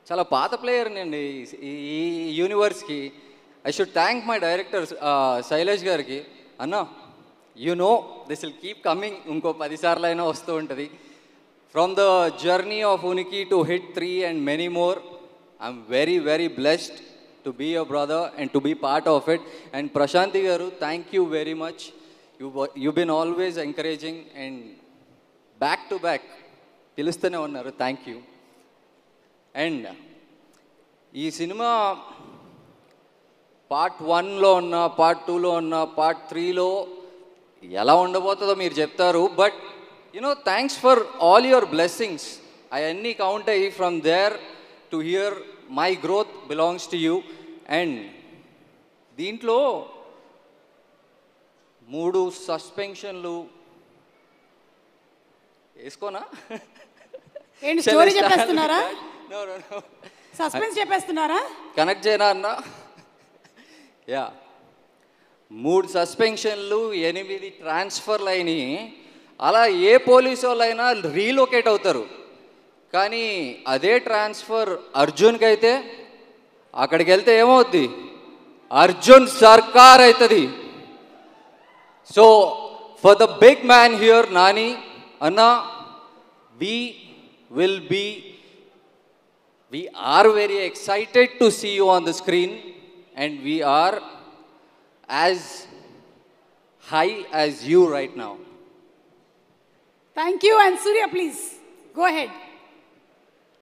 చాలా పాత ప్లేయర్ని అండి ఈ యూనివర్స్కి. I should thank my director Shailesh గారికి. అన్న you know this will keep coming, ఇంకో 10 సార్లు అయినా వస్తూ ఉంటుంది. From the journey of Uniki to hit 3 and many more, I'm very very blessed to be your brother and to be part of it. And Prashanthi గారు, thank you very much. You been always encouraging and back to back పిలుస్తూనే ఉన్నారు. Thank you. And ఈ cinema part 1లో ఉన్న, part 2లో ఉన్న, part 3లో ఎలా ఉండబోతుందో మీరు చెప్తారు. But you know, thanks for all your blessings. అవన్నీ కౌంట్ అయ్యి from there to here my growth belongs to you. And దీంట్లో 3 సస్పెన్షన్లు వేసుకోనా? ఏంటి స్టోరీ చెప్పేస్తున్నారా? సస్పెన్స్ చెప్పేస్తున్నారా? కనెక్ట్ చేయనా అన్న? యా, 3 సస్పెన్షన్లు, 8 ట్రాన్స్ఫర్లు అయినాయి. అలా ఏ పోలీసు వాళ్ళైనా రీలొకేట్ అవుతారు. కానీ అదే ట్రాన్స్ఫర్ అర్జున్కి అయితే అక్కడికి వెళ్తే ఏమవుద్ది? అర్జున్ సర్కార్ అవుతుంది. So for the big man here, Nani అన్న, we are very excited to see you on the screen, and we are as high as you right now. Thank you. And Surya, please go ahead.